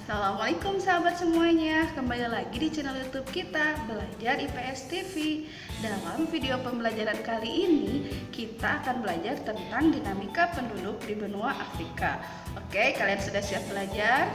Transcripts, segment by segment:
Assalamualaikum sahabat semuanya, kembali lagi di channel YouTube kita Belajar IPS TV. Dalam video pembelajaran kali ini kita akan belajar tentang dinamika penduduk di benua Afrika. Oke, kalian sudah siap belajar?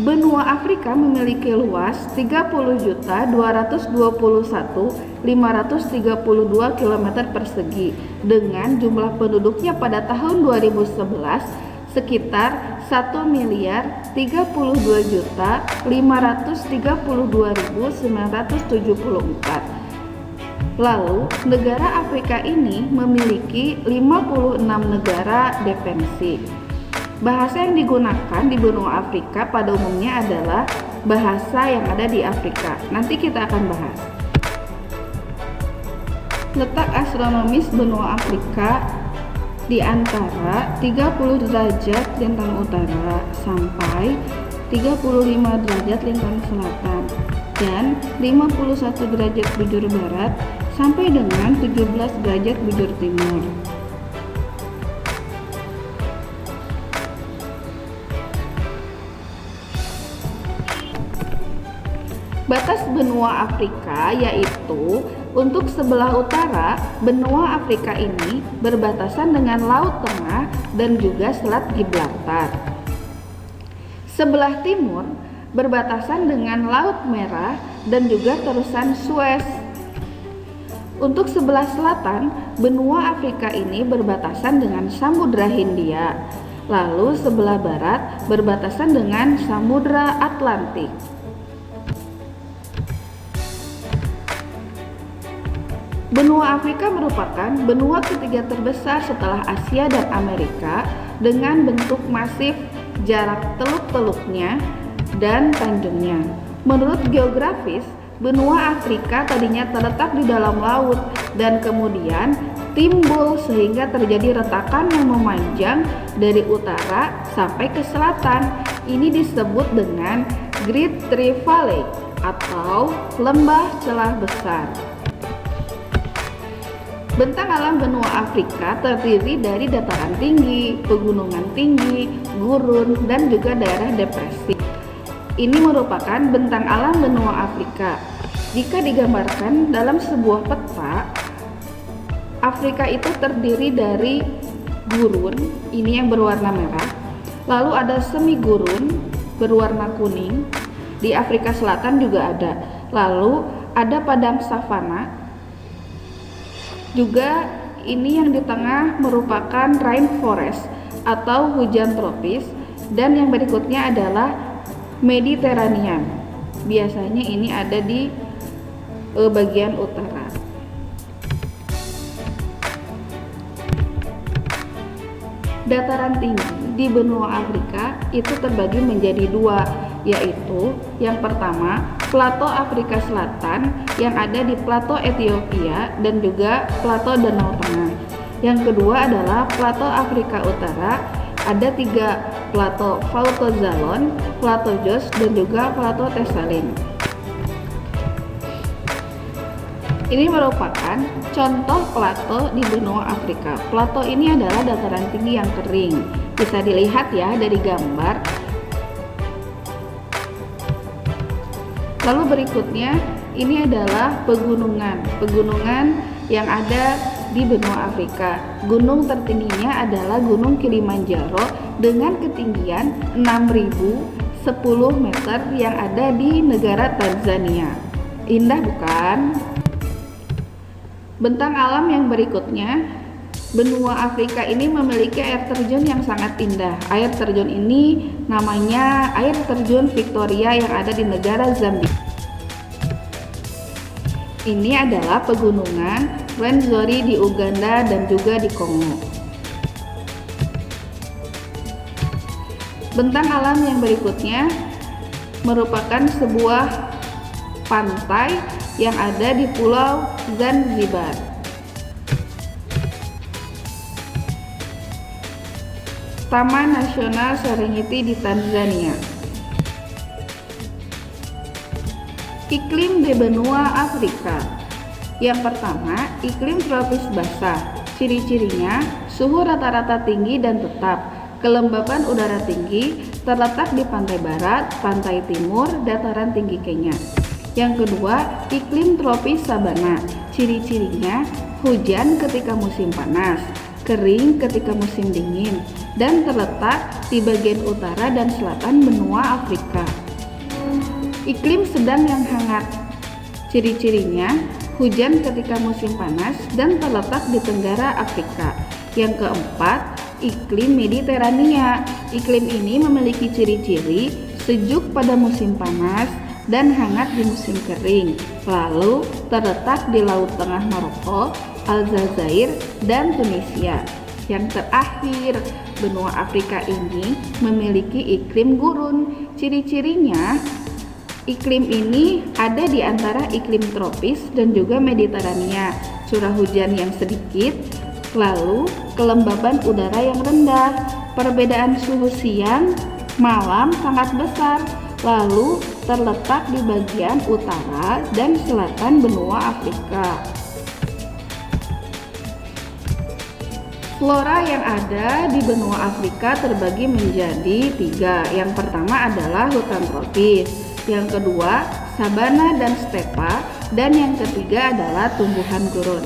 Benua Afrika memiliki luas 30.221.532 km persegi dengan jumlah penduduknya pada tahun 2011 sekitar 1.332.532.974. Lalu, negara Afrika ini memiliki 56 negara dependensi. Bahasa yang digunakan di benua Afrika pada umumnya adalah bahasa yang ada di Afrika. Nanti kita akan bahas. Letak astronomis benua Afrika di antara 30 derajat lintang utara sampai 35 derajat lintang selatan dan 51 derajat bujur barat sampai dengan 17 derajat bujur timur. Batas benua Afrika yaitu untuk sebelah utara benua Afrika ini berbatasan dengan Laut Tengah dan juga Selat Gibraltar. Sebelah timur berbatasan dengan Laut Merah dan juga terusan Suez. Untuk sebelah selatan benua Afrika ini berbatasan dengan Samudra Hindia. Lalu sebelah barat berbatasan dengan Samudra Atlantik. Benua Afrika merupakan benua ketiga terbesar setelah Asia dan Amerika dengan bentuk masif, jarak teluk-teluknya, dan tanjungnya. Menurut geografis, benua Afrika tadinya terletak di dalam laut dan kemudian timbul sehingga terjadi retakan yang memanjang dari utara sampai ke selatan. Ini disebut dengan Great Rift Valley atau lembah celah besar. Bentang alam benua Afrika terdiri dari dataran tinggi, pegunungan tinggi, gurun, dan juga daerah depresi. Ini merupakan bentang alam benua Afrika. Jika digambarkan dalam sebuah peta, Afrika itu terdiri dari gurun, ini yang berwarna merah, lalu ada semi gurun berwarna kuning, di Afrika Selatan juga ada, lalu ada padang savana. Juga ini yang di tengah merupakan rainforest atau hujan tropis, dan yang berikutnya adalah Mediterranean. Biasanya ini ada di bagian utara. Dataran tinggi di benua Afrika itu terbagi menjadi dua, yaitu yang pertama Plato Afrika Selatan yang ada di Plato Ethiopia dan juga Plato Danau Tengah. Yang kedua adalah Plato Afrika Utara, ada tiga, Plato Vaultozalon, Plato Jos, dan juga Plato Tesalin. Ini merupakan contoh plato di benua Afrika. Plato ini adalah dataran tinggi yang kering. Bisa dilihat ya dari gambar. Lalu berikutnya ini adalah pegunungan yang ada di benua Afrika. Gunung tertingginya adalah Gunung Kilimanjaro dengan ketinggian 6.010 meter yang ada di negara Tanzania. Indah bukan? Bentang alam yang berikutnya, benua Afrika ini memiliki air terjun yang sangat indah. Air terjun ini namanya air terjun Victoria yang ada di negara Zambia. Ini adalah pegunungan Rwenzori di Uganda dan juga di Kongo. Bentang alam yang berikutnya merupakan sebuah pantai yang ada di Pulau Zanzibar. Taman Nasional Serengeti di Tanzania. Iklim di benua Afrika. Yang pertama, iklim tropis basah. Ciri-cirinya, suhu rata-rata tinggi dan tetap. Kelembapan udara tinggi, terletak di pantai barat, pantai timur, dataran tinggi Kenya. Yang kedua, iklim tropis sabana. Ciri-cirinya, hujan ketika musim panas, kering ketika musim dingin, dan terletak di bagian utara dan selatan benua Afrika. Iklim sedang yang hangat. Ciri-cirinya, hujan ketika musim panas dan terletak di tenggara Afrika. Yang keempat, iklim Mediterania. Iklim ini memiliki ciri-ciri sejuk pada musim panas dan hangat di musim kering, lalu terletak di Laut Tengah Maroko, Aljazair, dan Tunisia. Yang terakhir, benua Afrika ini memiliki iklim gurun. Ciri-cirinya, iklim ini ada di antara iklim tropis dan juga Mediterania, curah hujan yang sedikit, lalu kelembaban udara yang rendah, perbedaan suhu siang, malam sangat besar, lalu terletak di bagian utara dan selatan benua Afrika. Flora yang ada di benua Afrika terbagi menjadi 3. Yang pertama adalah hutan tropis, yang kedua sabana dan stepa, dan yang ketiga adalah tumbuhan gurun.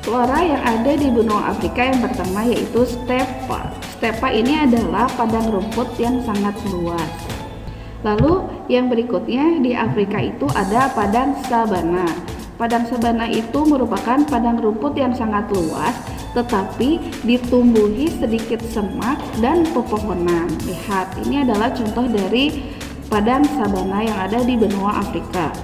Flora yang ada di benua Afrika yang pertama yaitu stepa. Stepa ini adalah padang rumput yang sangat luas. Lalu yang berikutnya di Afrika itu ada padang sabana. Padang sabana itu merupakan padang rumput yang sangat luas, tetapi ditumbuhi sedikit semak dan pepohonan. Lihat, ini adalah contoh dari padang sabana yang ada di benua Afrika.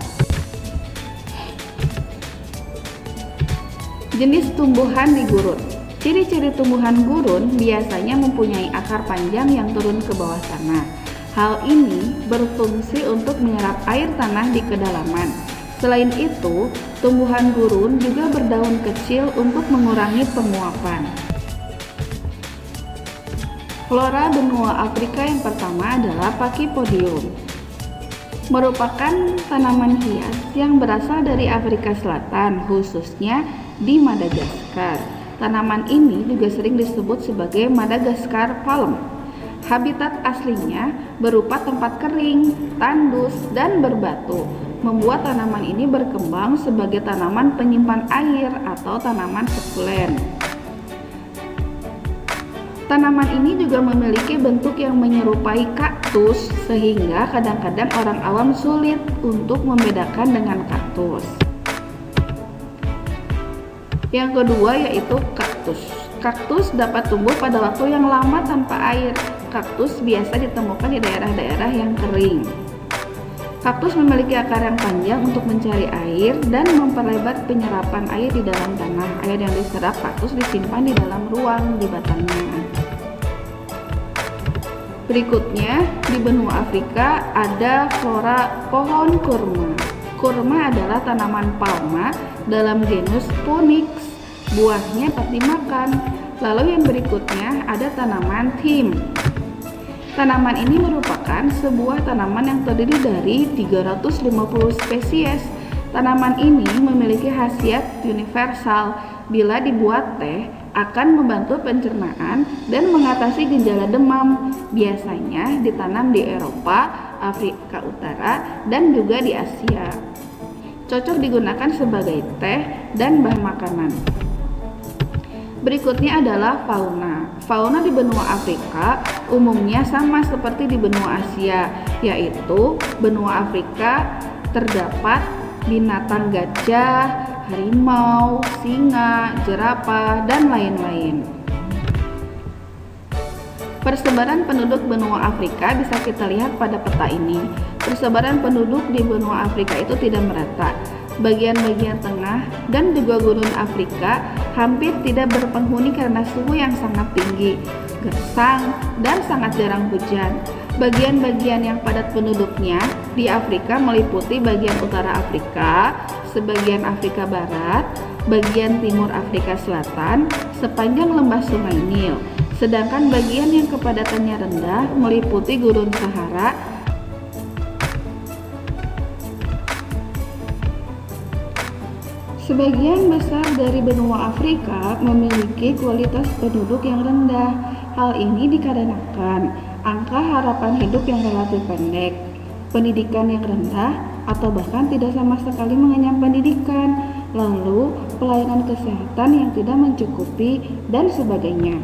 Jenis tumbuhan di gurun. Ciri-ciri tumbuhan gurun biasanya mempunyai akar panjang yang turun ke bawah tanah. Hal ini berfungsi untuk menyerap air tanah di kedalaman. Selain itu, tumbuhan gurun juga berdaun kecil untuk mengurangi penguapan. Flora benua Afrika yang pertama adalah Pachypodium. Merupakan tanaman hias yang berasal dari Afrika Selatan, khususnya di Madagaskar. Tanaman ini juga sering disebut sebagai Madagascar palm. Habitat aslinya berupa tempat kering, tandus, dan berbatu, membuat tanaman ini berkembang sebagai tanaman penyimpan air atau tanaman sukulen. Tanaman ini juga memiliki bentuk yang menyerupai kaktus, sehingga kadang-kadang orang awam sulit untuk membedakan dengan kaktus. Yang kedua yaitu kaktus. Kaktus dapat tumbuh pada waktu yang lama tanpa air. Kaktus biasa ditemukan di daerah-daerah yang kering. Kaktus memiliki akar yang panjang untuk mencari air dan memperlebar penyerapan air di dalam tanah. Air yang diserap kaktus disimpan di dalam ruang di batangnya. Berikutnya, di benua Afrika ada flora pohon kurma. Kurma adalah tanaman palma dalam genus Phoenix. Buahnya dapat dimakan. Lalu yang berikutnya ada tanaman thyme. Tanaman ini merupakan sebuah tanaman yang terdiri dari 350 spesies. Tanaman ini memiliki khasiat universal. Bila dibuat teh, akan membantu pencernaan dan mengatasi gejala demam. Biasanya ditanam di Eropa, Afrika Utara, dan juga di Asia. Cocok digunakan sebagai teh dan bahan makanan. Berikutnya adalah fauna. Fauna di benua Afrika umumnya sama seperti di benua Asia, yaitu benua Afrika terdapat binatang gajah, harimau, singa, jerapah, dan lain-lain. Persebaran penduduk benua Afrika bisa kita lihat pada peta ini. Persebaran penduduk di benua Afrika itu tidak merata. Bagian-bagian tengah dan juga gurun Afrika hampir tidak berpenghuni karena suhu yang sangat tinggi, gersang, dan sangat jarang hujan. Bagian-bagian yang padat penduduknya di Afrika meliputi bagian utara Afrika, sebagian Afrika Barat, bagian timur Afrika Selatan sepanjang lembah Sungai Nil, sedangkan bagian yang kepadatannya rendah meliputi Gurun Sahara. Sebagian besar dari benua Afrika memiliki kualitas penduduk yang rendah. Hal ini dikarenakan angka harapan hidup yang relatif pendek, pendidikan yang rendah, atau bahkan tidak sama sekali mengenyam pendidikan, lalu pelayanan kesehatan yang tidak mencukupi, dan sebagainya.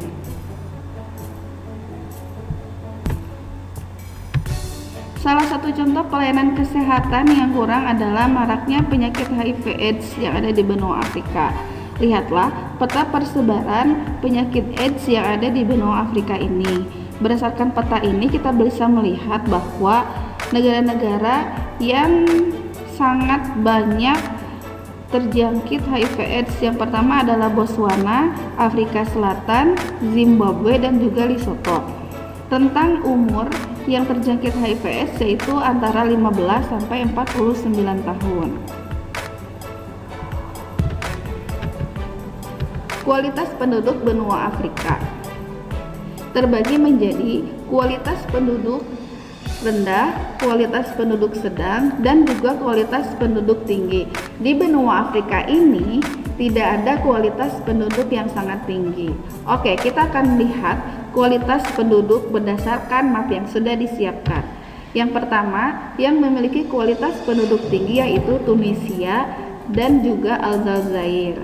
Salah satu contoh pelayanan kesehatan yang kurang adalah maraknya penyakit HIV/AIDS yang ada di benua Afrika. Lihatlah peta persebaran penyakit AIDS yang ada di benua Afrika ini. Berdasarkan peta ini kita bisa melihat bahwa negara-negara yang sangat banyak terjangkit HIV/AIDS yang pertama adalah Botswana, Afrika Selatan, Zimbabwe, dan juga Lesotho. Rentang umur yang terjangkit HIV/AIDS yaitu antara 15 sampai 49 tahun. Kualitas penduduk benua Afrika terbagi menjadi kualitas penduduk rendah, kualitas penduduk sedang, dan juga kualitas penduduk tinggi. Di benua Afrika ini tidak ada kualitas penduduk yang sangat tinggi. Oke, kita akan lihat kualitas penduduk berdasarkan map yang sudah disiapkan. Yang pertama, yang memiliki kualitas penduduk tinggi yaitu Tunisia dan juga Aljazair.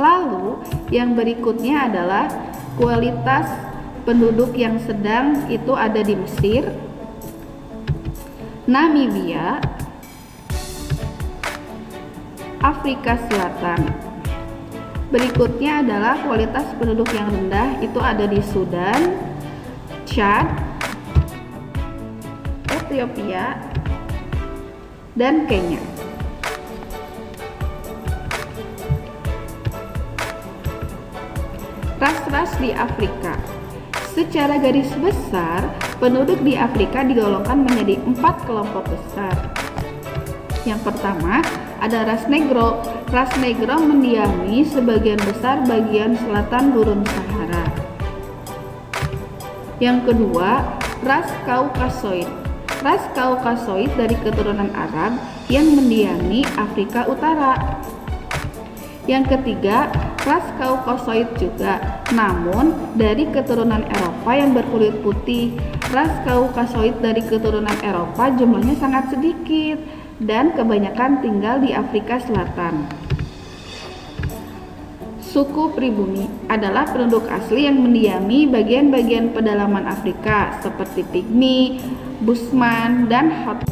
Lalu, yang berikutnya adalah kualitas penduduk yang sedang, itu ada di Mesir, Namibia, Afrika Selatan. Berikutnya adalah kualitas penduduk yang rendah, itu ada di Sudan, Chad, Ethiopia, dan Kenya. Ras-ras di Afrika. Secara garis besar, penduduk di Afrika digolongkan menjadi 4 kelompok besar. Yang pertama, ada ras Negro. Ras Negro mendiami sebagian besar bagian selatan Gurun Sahara. Yang kedua, ras Kaukasoid. Ras Kaukasoid dari keturunan Arab yang mendiami Afrika Utara. Yang ketiga, ras Kaukasoid juga, namun dari keturunan Eropa yang berkulit putih. Ras Kaukasoid dari keturunan Eropa jumlahnya sangat sedikit dan kebanyakan tinggal di Afrika Selatan. Suku pribumi adalah penduduk asli yang mendiami bagian-bagian pedalaman Afrika seperti Pygmy, Bushman, dan Hot.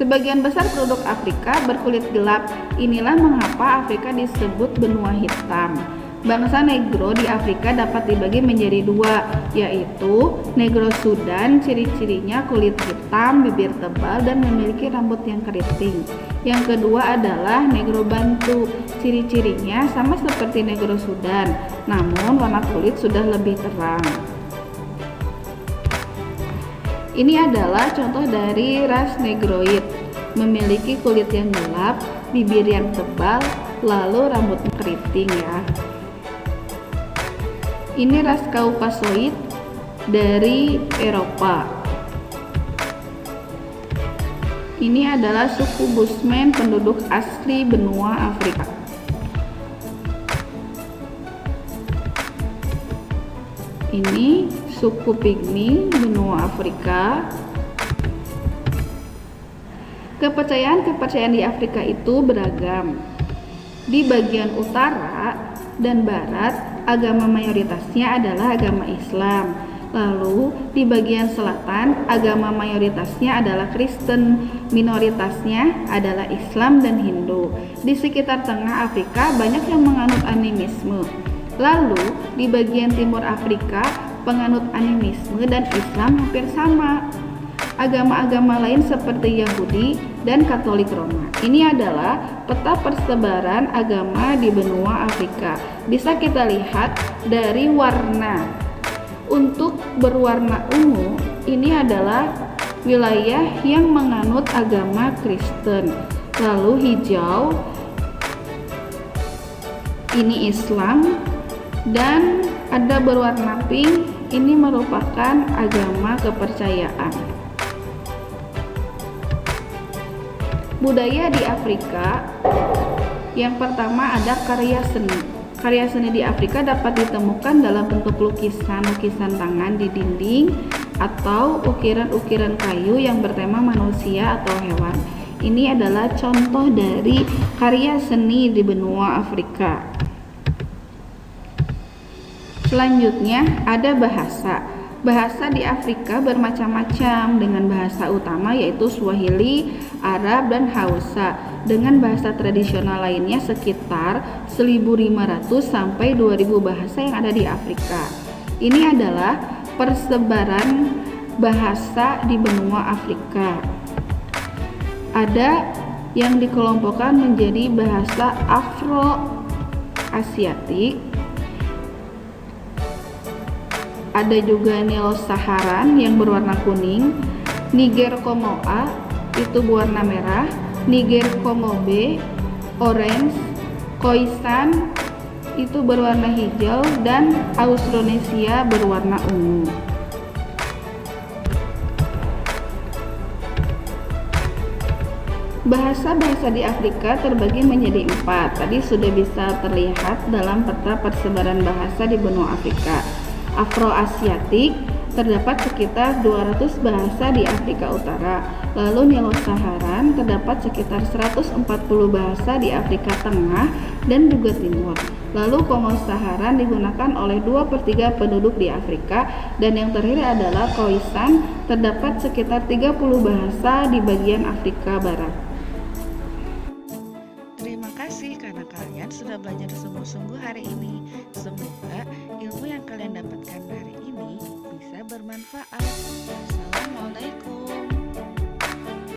Sebagian besar penduduk Afrika berkulit gelap. Inilah mengapa Afrika disebut benua hitam. Bangsa Negro di Afrika dapat dibagi menjadi dua, yaitu Negro Sudan, ciri-cirinya kulit hitam, bibir tebal, dan memiliki rambut yang keriting. Yang kedua adalah Negro Bantu, ciri-cirinya sama seperti Negro Sudan, namun warna kulit sudah lebih terang. Ini adalah contoh dari ras Negroid, memiliki kulit yang gelap, bibir yang tebal, lalu rambut keriting ya. Ini ras Kaukasoid dari Eropa. Ini adalah suku Bushman, penduduk asli benua Afrika. Ini suku Pygmy, benua Afrika. Kepercayaan di Afrika itu beragam. Di bagian utara dan barat, agama mayoritasnya adalah agama Islam. Lalu di bagian selatan, agama mayoritasnya adalah Kristen, minoritasnya adalah Islam dan Hindu. Di sekitar tengah Afrika banyak yang menganut animisme. Lalu di bagian timur Afrika, penganut animisme dan Islam hampir sama. Agama-agama lain seperti Yahudi dan Katolik Roma. Ini adalah peta persebaran agama di benua Afrika. Bisa kita lihat dari warna. Untuk berwarna ungu, ini adalah wilayah yang menganut agama Kristen. Lalu hijau ini Islam, dan ada berwarna pink ini merupakan agama kepercayaan. Budaya di Afrika, yang pertama ada karya seni. Karya seni di Afrika dapat ditemukan dalam bentuk lukisan-lukisan tangan di dinding atau ukiran-ukiran kayu yang bertema manusia atau hewan. Ini adalah contoh dari karya seni di benua Afrika. Selanjutnya ada bahasa. Bahasa di Afrika bermacam-macam dengan bahasa utama yaitu Swahili, Arab, dan Hausa. Dengan bahasa tradisional lainnya sekitar 1.500 sampai 2.000 bahasa yang ada di Afrika. Ini adalah persebaran bahasa di benua Afrika. Ada yang dikelompokkan menjadi bahasa Afro-Asiatik, ada juga Nilo-Saharan yang berwarna kuning, Niger-Congo-A itu berwarna merah, Niger-Congo-B orange, Khoisan itu berwarna hijau, dan Austronesia berwarna ungu. Bahasa-bahasa di Afrika terbagi menjadi 4. Tadi sudah bisa terlihat dalam peta persebaran bahasa di benua Afrika. Afro-Asiatik terdapat sekitar 200 bahasa di Afrika Utara. Lalu Nilo-Saharan terdapat sekitar 140 bahasa di Afrika Tengah dan juga Timur. Lalu Kongo-Saharan digunakan oleh 2/3 penduduk di Afrika, dan yang terakhir adalah Khoisan, terdapat sekitar 30 bahasa di bagian Afrika Barat. Terima kasih karena kalian sudah belajar sungguh-sungguh hari ini. Semoga ilmu yang kalian dapatkan hari ini bisa bermanfaat. Assalamualaikum.